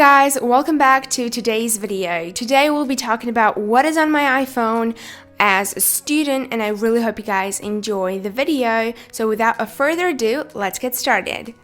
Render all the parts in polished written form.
guys, welcome back to today's video. Today we'll be talking about what is on my iPhone as a student, and I really hope you guys enjoy the video. So without a further ado, let's get started.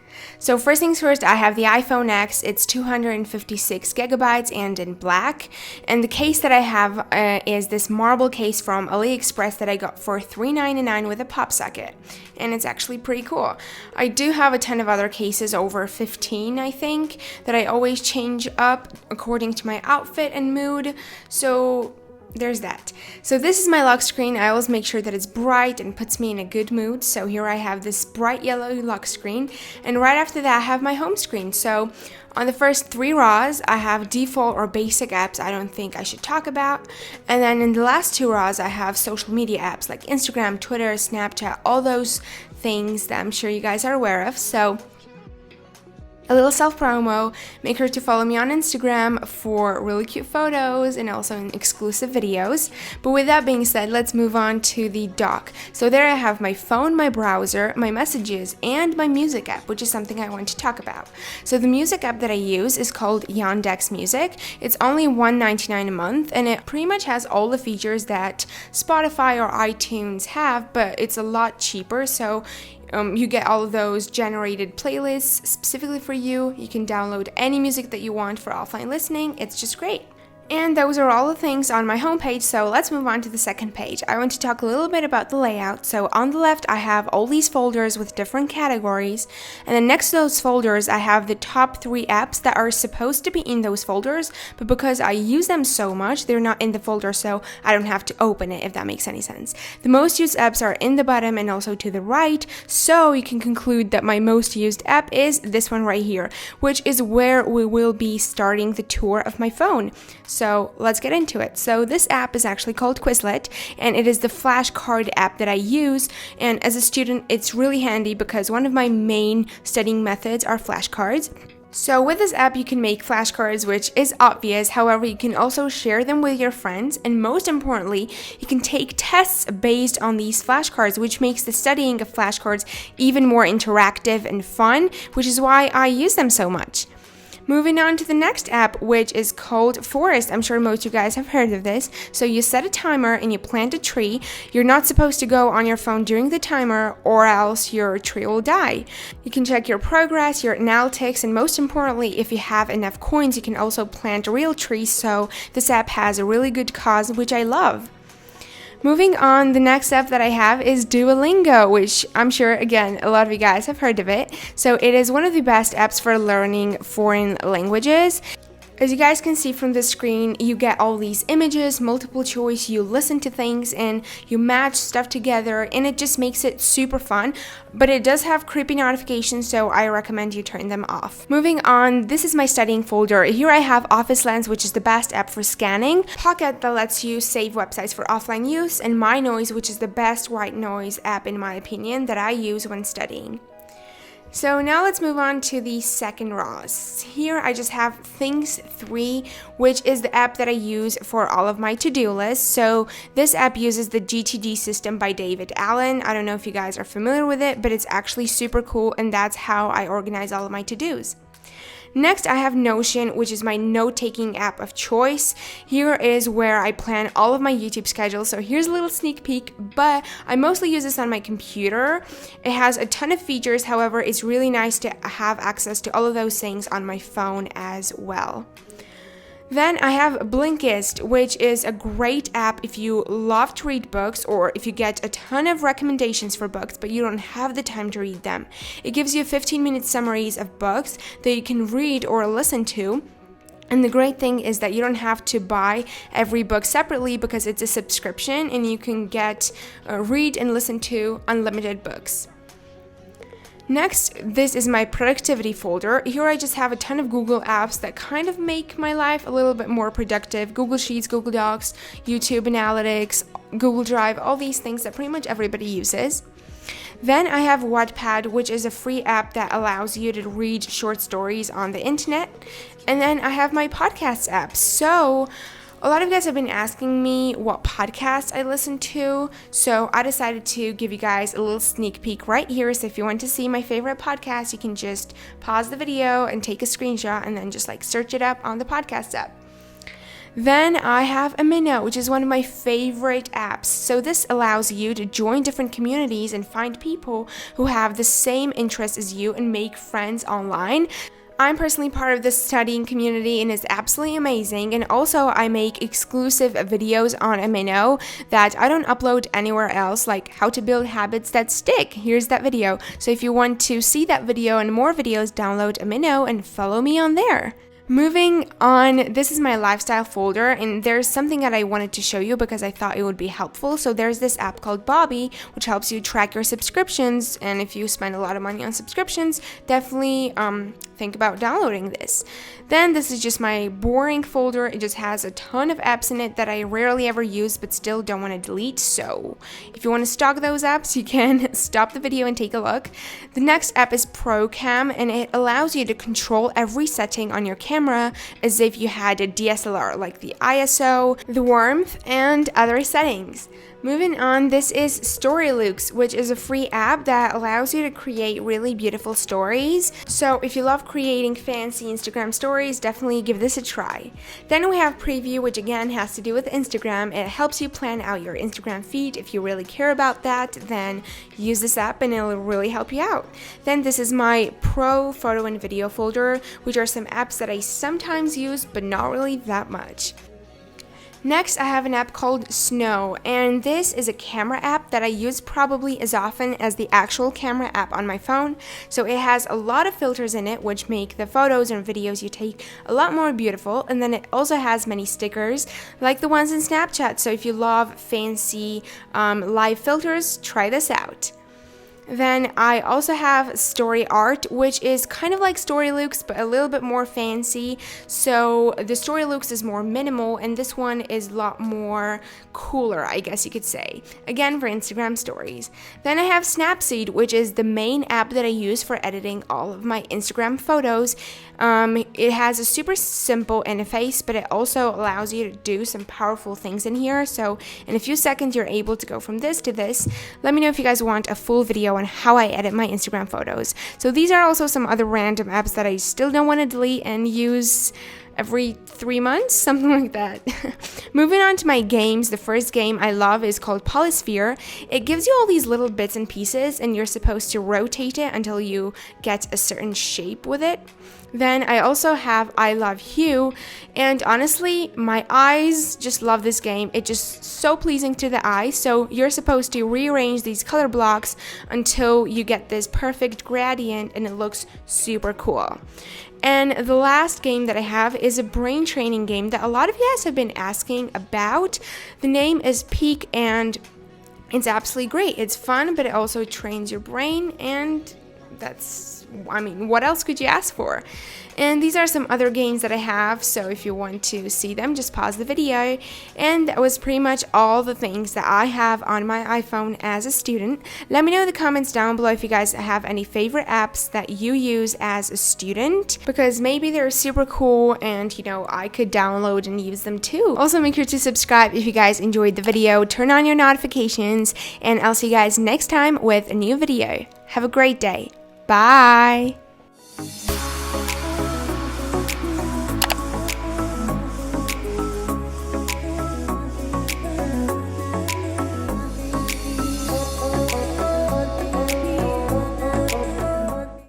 So first things first, I have the iPhone X. It's 256 gigabytes and in black. And the case that I have is this marble case from AliExpress that I got for $3.99 with a pop socket. And it's actually pretty cool. I do have a ton of other cases, over 15 I think, that I always change up according to my outfit and mood. So there's that. So this is my lock screen. I always make sure that it's bright and puts me in a good mood. So here I have this bright yellow lock screen, and right after that I have my home screen. So on the first three rows I have default or basic apps I don't think I should talk about, and then in the last two rows I have social media apps like Instagram, Twitter, Snapchat, all those things that I'm sure you guys are aware of. So a little self-promo, make sure to follow me on Instagram for really cute photos and also exclusive videos. But with that being said, let's move on to the dock. So there I have my phone, my browser, my messages, and my music app, which is something I want to talk about. So the music app that I use is called Yandex Music. It's only $1.99 a month, and it pretty much has all the features that Spotify or iTunes have, but it's a lot cheaper. So you get all of those generated playlists specifically for you. You can download any music that you want for offline listening. It's just great. And those are all the things on my homepage, so let's move on to the second page. I want to talk a little bit about the layout. So on the left, I have all these folders with different categories, and then next to those folders, I have the top 3 apps that are supposed to be in those folders, but because I use them so much, they're not in the folder, so I don't have to open it, if that makes any sense. The most used apps are in the bottom and also to the right, so you can conclude that my most used app is this one right here, which is where we will be starting the tour of my phone. So let's get into it. So this app is actually called Quizlet, and it is the flashcard app that I use. And as a student, it's really handy because one of my main studying methods are flashcards. So with this app, you can make flashcards, which is obvious. However, you can also share them with your friends, and most importantly, you can take tests based on these flashcards, which makes the studying of flashcards even more interactive and fun, which is why I use them so much. Moving on to the next app, which is called Forest. I'm sure most of you guys have heard of this. So you set a timer and you plant a tree. You're not supposed to go on your phone during the timer, or else your tree will die. You can check your progress, your analytics, and most importantly, if you have enough coins, you can also plant real trees. So this app has a really good cause, which I love. Moving on, the next app that I have is Duolingo, which I'm sure, again, a lot of you guys have heard of it. So it is one of the best apps for learning foreign languages. As you guys can see from the screen, you get all these images, multiple choice, you listen to things, and you match stuff together, and it just makes it super fun. But it does have creepy notifications, so I recommend you turn them off. Moving on, this is my studying folder. Here I have Office Lens, which is the best app for scanning, Pocket that lets you save websites for offline use, and My Noise, which is the best white noise app in my opinion that I use when studying. So now let's move on to the second rows. Here I just have Things 3, which is the app that I use for all of my to-do lists. So this app uses the GTD system by David Allen. I don't know if you guys are familiar with it, but it's actually super cool, and that's how I organize all of my to-dos. Next, I have Notion, which is my note-taking app of choice. Here is where I plan all of my YouTube schedule. So here's a little sneak peek, but I mostly use this on my computer. It has a ton of features. However, it's really nice to have access to all of those things on my phone as well. Then I have Blinkist, which is a great app if you love to read books, or if you get a ton of recommendations for books but you don't have the time to read them. It gives you 15-minute summaries of books that you can read or listen to. And the great thing is that you don't have to buy every book separately because it's a subscription, and you can read and listen to unlimited books. Next, this is my productivity folder. Here I just have a ton of Google apps that kind of make my life a little bit more productive. Google Sheets, Google Docs, YouTube Analytics, Google Drive, all these things that pretty much everybody uses. Then I have Wattpad, which is a free app that allows you to read short stories on the internet. And then I have my podcast app. So A lot of you guys have been asking me what podcasts I listen to, so I decided to give you guys a little sneak peek right here. So if you want to see my favorite podcast, you can just pause the video and take a screenshot and then just like search it up on the podcast app. Then I have AMINO, which is one of my favorite apps. So this allows you to join different communities and find people who have the same interests as you and make friends online. I'm personally part of this studying community and it's absolutely amazing, and also I make exclusive videos on AMINO that I don't upload anywhere else, like how to build habits that stick. Here's that video. So if you want to see that video and more videos, download AMINO and follow me on there. Moving on, this is my lifestyle folder, and there's something that I wanted to show you because I thought it would be helpful. So there's this app called Bobby, which helps you track your subscriptions, and if you spend a lot of money on subscriptions, definitely think about downloading this. Then this is just my boring folder. It just has a ton of apps in it that I rarely ever use but still don't want to delete. So if you want to stalk those apps, you can stop the video and take a look. The next app is ProCam, and it allows you to control every setting on your camera as if you had a DSLR, like the ISO, the warmth, and other settings. Moving on, this is StoryLooks, which is a free app that allows you to create really beautiful stories. So if you love creating fancy Instagram stories, definitely give this a try. Then we have Preview, which again has to do with Instagram. It helps you plan out your Instagram feed. If you really care about that, then use this app and it'll really help you out. Then this is my Pro Photo and Video folder, which are some apps that I sometimes use, but not really that much. Next, I have an app called Snow, and this is a camera app that I use probably as often as the actual camera app on my phone. So it has a lot of filters in it, which make the photos and videos you take a lot more beautiful. And then it also has many stickers, like the ones in Snapchat. So if you love fancy live filters, try this out. Then I also have Story Art, which is kind of like StoryLooks but a little bit more fancy. So the StoryLooks is more minimal and this one is a lot more cooler, I guess you could say. Again, for Instagram stories. Then I have Snapseed, which is the main app that I use for editing all of my Instagram photos. It has a super simple interface, but it also allows you to do some powerful things in here. So in a few seconds, you're able to go from this to this. Let me know if you guys want a full video on how I edit my Instagram photos. So these are also some other random apps that I still don't want to delete and use every 3 months, something like that. Moving on to my games, the first game I love is called Polysphere. It gives you all these little bits and pieces and you're supposed to rotate it until you get a certain shape with it. Then I also have I Love Hue, and honestly, my eyes just love this game. It's just so pleasing to the eye. So you're supposed to rearrange these color blocks until you get this perfect gradient and it looks super cool. And the last game that I have is a brain training game that a lot of you guys have been asking about. The name is Peak and it's absolutely great. It's fun, but it also trains your brain, and what else could you ask for? And these are some other games that I have, so if you want to see them, just pause the video. And that was pretty much all the things that I have on my iPhone as a student. Let me know in the comments down below if you guys have any favorite apps that you use as a student, because maybe they're super cool and I could download and use them too. Also, make sure to subscribe if you guys enjoyed the video, turn on your notifications, and I'll see you guys next time with a new video. Have a great day. Bye!